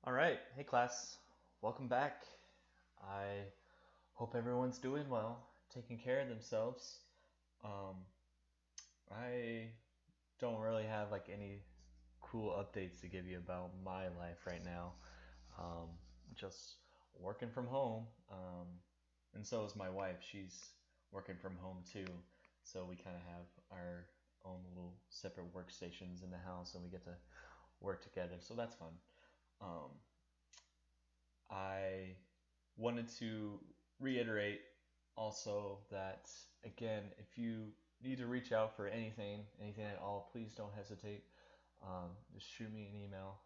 All right, hey class, welcome back. I hope everyone's doing well, taking care of themselves. Um, I don't really have like any cool updates to give you about my life right now. Um, just working from home, and so is my wife. She's working from home too, so we kind of have our own little separate workstations in the house, and we get to work together. So that's fun. Um, I wanted to reiterate also that, again, if you need to reach out for anything at all, please don't hesitate. Just shoot me an email.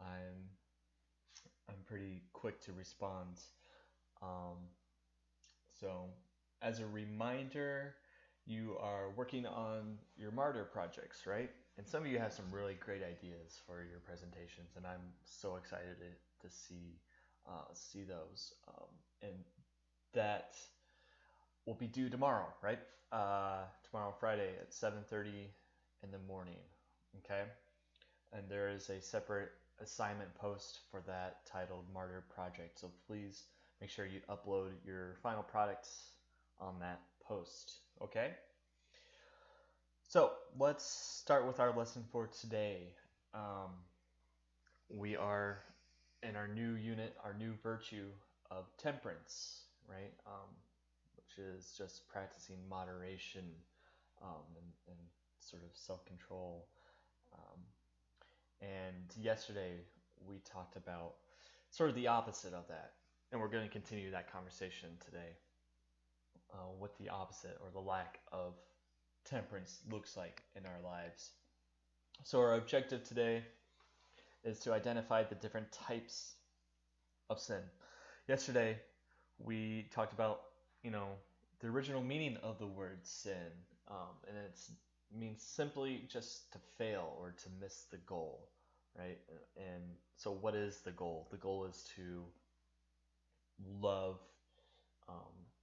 I'm I'm pretty quick to respond. Um, so, as a reminder, you are working on your martyr projects, right? And some of you have some really great ideas for your presentations, and I'm so excited to see those. And that will be due tomorrow, right? Tomorrow, Friday at 7:30 in the morning. Okay, and there is a separate assignment post for that titled Martyr Project. So please make sure you upload your final products on that post. Okay? So let's start with our lesson for today. Um, we are in our new unit, our new virtue of temperance, right? Which is just practicing moderation and sort of self control. Um, And yesterday we talked about sort of the opposite of that. And we're going to continue that conversation today. What the opposite or the lack of temperance looks like in our lives. So, our objective today is to identify the different types of sin. Yesterday we talked about, the original meaning of the word sin. And it means simply just to fail or to miss the goal, right? And so, what is the goal? The goal is to love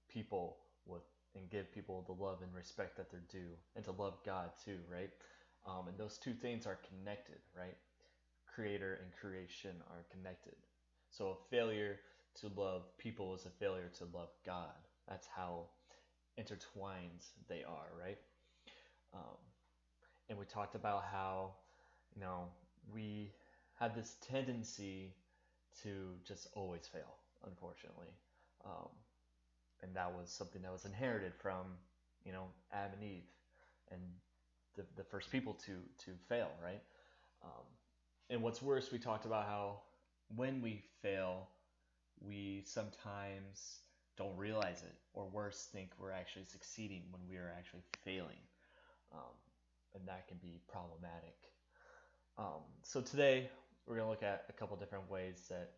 people with and give people the love and respect that they're due, and to love God too, right? And those two things are connected, right? Creator and creation are connected. So a failure to love people is a failure to love God. That's how intertwined they are, right? Um, and we talked about how, you know, we have this tendency to just always fail, unfortunately. Um, and that was something that was inherited from, Adam and Eve and the first people to fail, right? Um, and what's worse, we talked about how when we fail, we sometimes don't realize it, or worse, think we're actually succeeding when we are actually failing. Um, and that can be problematic. So today, we're going to look at a couple different ways that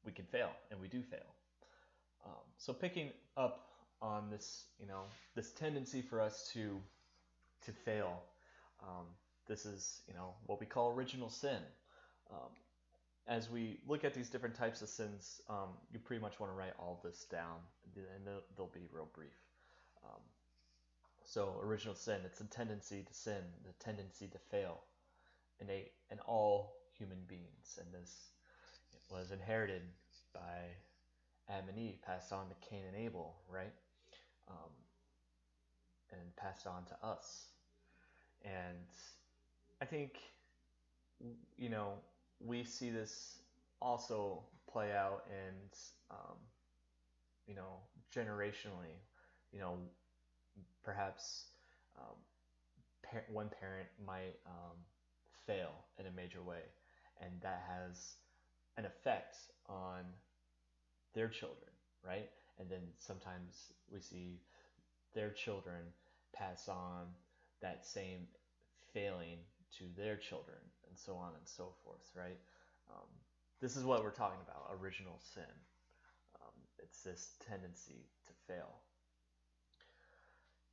we can fail, and we do fail. So picking up on this, this tendency for us to fail. This is, what we call original sin. Um, as we look at these different types of sins, you pretty much want to write all this down, and they'll be real brief. Um, so original sin, it's a tendency to sin, the tendency to fail, innate in all human beings, and this was inherited by Adam and Eve, passed on to Cain and Abel, right? Um, and passed on to us. And I think, you know, we see this also play out in, um, generationally. You know, perhaps um, one parent might fail in a major way, and that has an effect on their children, right? And then sometimes we see their children pass on that same failing to their children, and so on and so forth, right? Um, this is what we're talking about, original sin. It's this tendency to fail.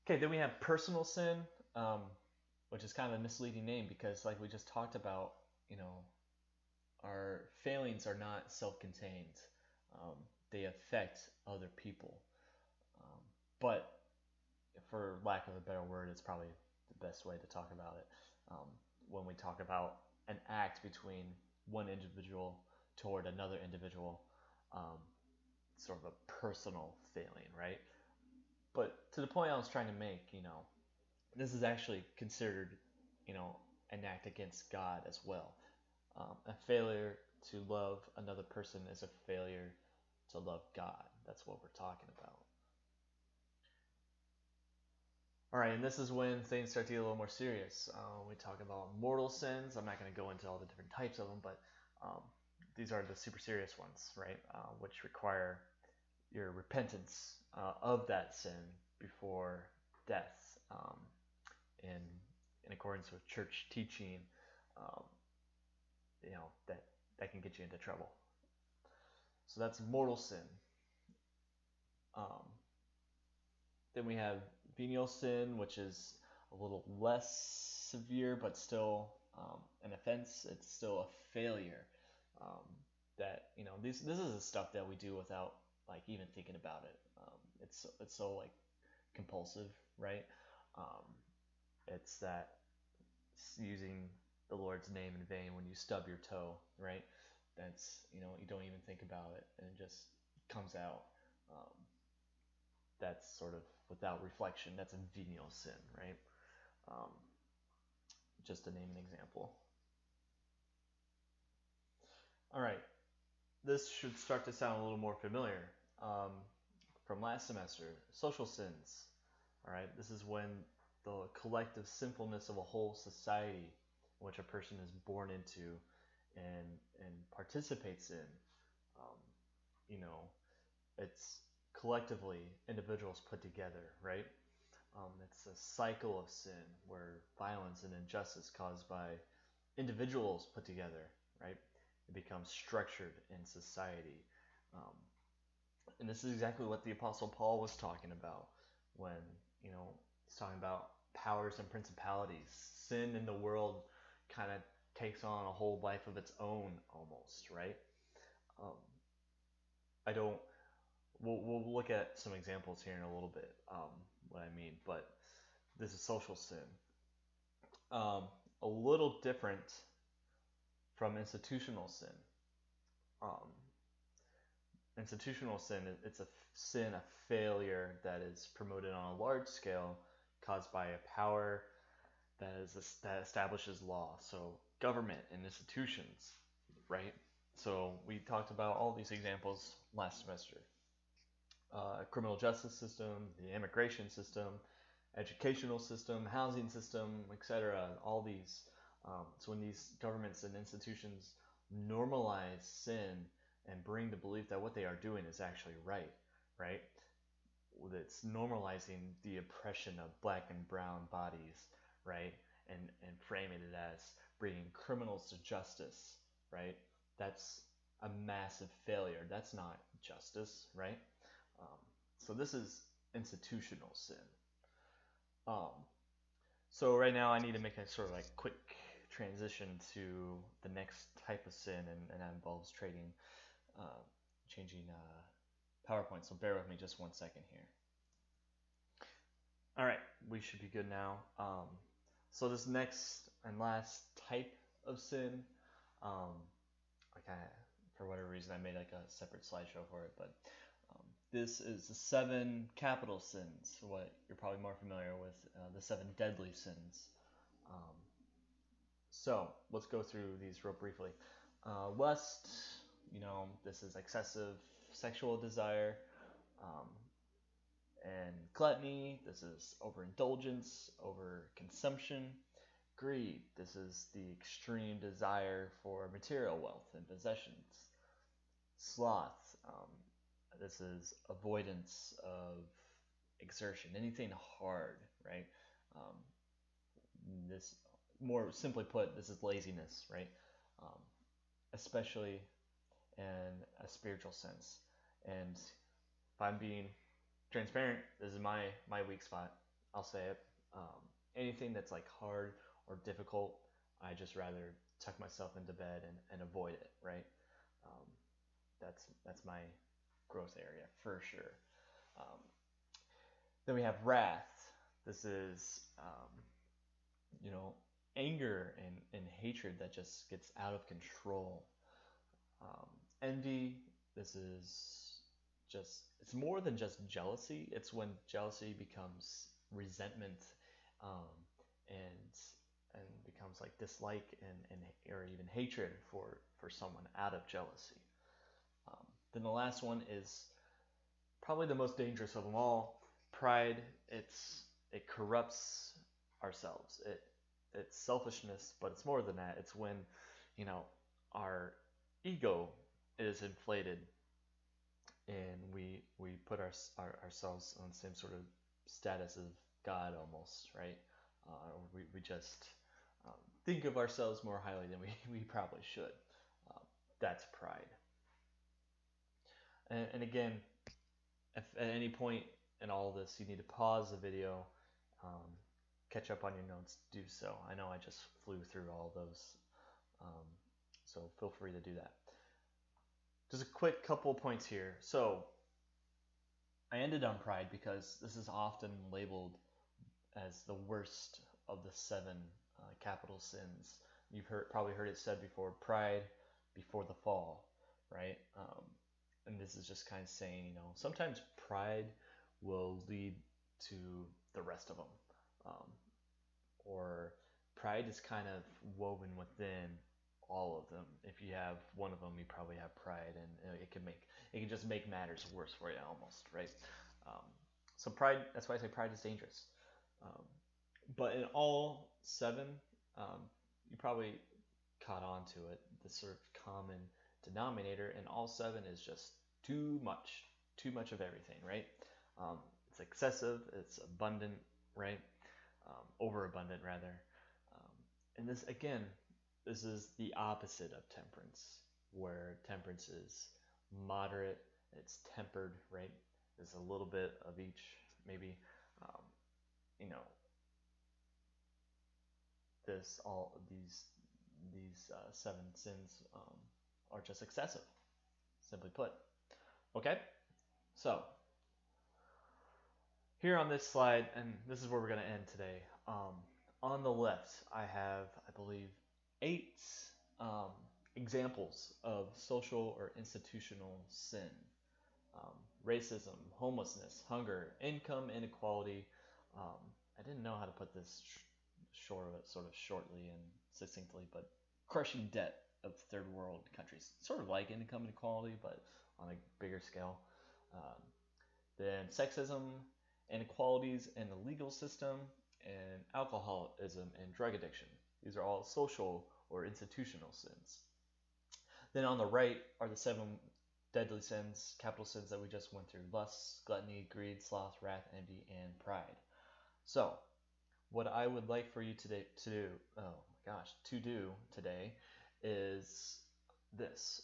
Okay, then we have personal sin, which is kind of a misleading name because, like we just talked about, our failings are not self-contained. They affect other people. Um, but for lack of a better word, it's probably the best way to talk about it. When we talk about an act between one individual toward another individual, um, sort of a personal failing, right? But to the point I was trying to make, this is actually considered, you know, an act against God as well. A failure to love another person is a failure to love God. That's what we're talking about. All right, and this is when things start to get a little more serious. We talk about mortal sins. I'm not going to go into all the different types of them, but um, these are the super serious ones, right? Which require your repentance of that sin before death. In in accordance with church teaching, um, that can get you into trouble. So that's mortal sin. Um, then we have venial sin, which is a little less severe, but still an offense. It's still a failure. Um, that this is the stuff that we do without like even thinking about it. It's so like compulsive, right? Um, it's that using the Lord's name in vain when you stub your toe, right? That's you don't even think about it and it just comes out. Um, that's sort of without reflection. That's a venial sin, right? Um, just to name an example. All right, this should start to sound a little more familiar from last semester. Social sins. All right, this is when the collective sinfulness of a whole society, in which a person is born into and participates in, um, you know, it's collectively individuals put together, right? It's a cycle of sin where violence and injustice caused by individuals put together, right? It becomes structured in society. Um, and this is exactly what the Apostle Paul was talking about when, he's talking about powers and principalities. Sin in the world kind of takes on a whole life of its own almost, right? Um, I don't we'll look at some examples here in a little bit, what I mean, but this is social sin. Um, a little different from institutional sin. Um, institutional sin, it's a sin, a failure that is promoted on a large scale, caused by a power that establishes law. So government and institutions, right? So we talked about all these examples last semester. Criminal justice system, the immigration system, educational system, housing system, etc. All these. So when these governments and institutions normalize sin and bring the belief that what they are doing is actually right? It's normalizing the oppression of black and brown bodies, right? And framing it as bringing criminals to justice, right? That's a massive failure. That's not justice, right? Um, so this is institutional sin. Um, so right now I need to make a sort of like quick transition to the next type of sin, and that involves changing PowerPoint. So bear with me just 1 second here. All right, we should be good now. So this next and last type of sin, um, for whatever reason, I made like a separate slideshow for it, but this is the 7 capital sins, what you're probably more familiar with, the 7 deadly sins. Um, so let's go through these real briefly. Lust, this is excessive sexual desire. Um, and gluttony, this is overindulgence, overconsumption. Greed, this is the extreme desire for material wealth and possessions. Sloth, this is avoidance of exertion, anything hard, right? Um, this, more simply put, this is laziness, right? Um, Especially in a spiritual sense. And if I'm being transparent, this is my weak spot. I'll say it. Anything that's like hard or difficult, I just rather tuck myself into bed and avoid it, right? Um, that's my growth area for sure. Um, then we have wrath. This is anger and hatred that just gets out of control. Envy, this is it's more than just jealousy. It's when jealousy becomes resentment, um, and and becomes like dislike and or even hatred for someone out of jealousy. Then the last one is probably the most dangerous of them all. Pride. It corrupts ourselves. It's selfishness, but it's more than that. It's when, you know, our ego is inflated and we put ourselves on the same sort of status of God almost, right? We just think of ourselves more highly than we probably should. That's pride. And again, if at any point in all of this you need to pause the video, um, catch up on your notes, do so. I know I just flew through all those, um, so feel free to do that. Just a quick couple points here. So I ended on pride because this is often labeled as the worst of the seven capital sins. You've probably heard it said before, pride before the fall, right? And this is just kind of saying, sometimes pride will lead to the rest of them, um, or pride is kind of woven within all of them. If you have one of them, you probably have pride, and it can just make matters worse for you almost, right? Um, so pride. That's why I say pride is dangerous. Um, but in all seven, you probably caught on to it. The sort of common denominator in all seven is just too much of everything, right? Um, it's excessive, it's abundant, right? Overabundant rather. Um, and this is the opposite of temperance, where temperance is moderate, it's tempered, right? There's a little bit of each, maybe. Um, you know, this all these seven sins are just excessive, simply put. Okay, so here on this slide, and this is where we're going to end today. On the left, I have, I believe, 8 um, examples of social or institutional sin: um, racism, homelessness, hunger, income inequality. Um, I didn't know how to put this sort of shortly and succinctly, but crushing debt of third world countries, sort of like income inequality, but on a bigger scale. Um, then sexism, inequalities in the legal system, and alcoholism and drug addiction. These are all social or institutional sins. Then on the right are the 7 deadly sins, capital sins that we just went through: lust, gluttony, greed, sloth, wrath, envy, and pride. So, what I would like for you today to do today is this.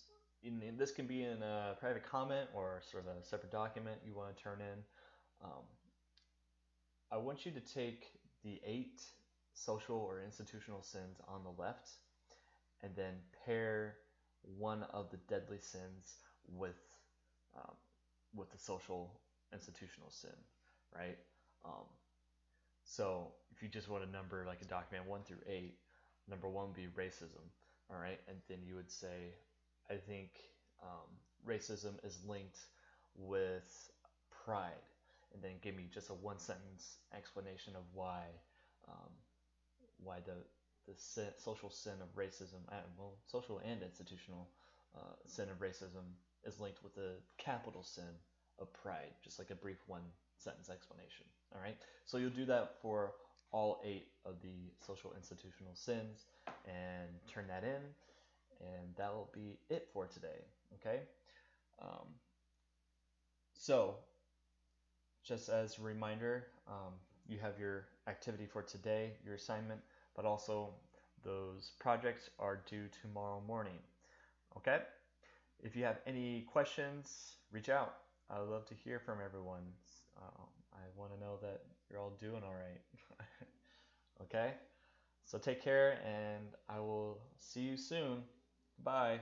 This can be in a private comment or sort of a separate document you want to turn in. Um, I want you to take the 8 social or institutional sins on the left and then pair one of the deadly sins with um, with the social institutional sin, right? Um, so if you just want to number like a document 1 through 8, number 1 would be racism, all right? And then you would say, I think um, racism is linked with pride, and then give me just a 1 sentence explanation of um, why the social sin of racism, social and institutional sin of racism is linked with the capital sin of pride. Just like a brief 1 sentence explanation. All right. So you'll do that for all 8 of the social institutional sins and turn that in, and that will be it for today. Okay. Um, so just as a reminder, you have your activity for today, your assignment, but also those projects are due tomorrow morning. Okay? If you have any questions, reach out. I would love to hear from everyone. I want to know that you're all doing all right. Okay? So take care, and I will see you soon. Bye.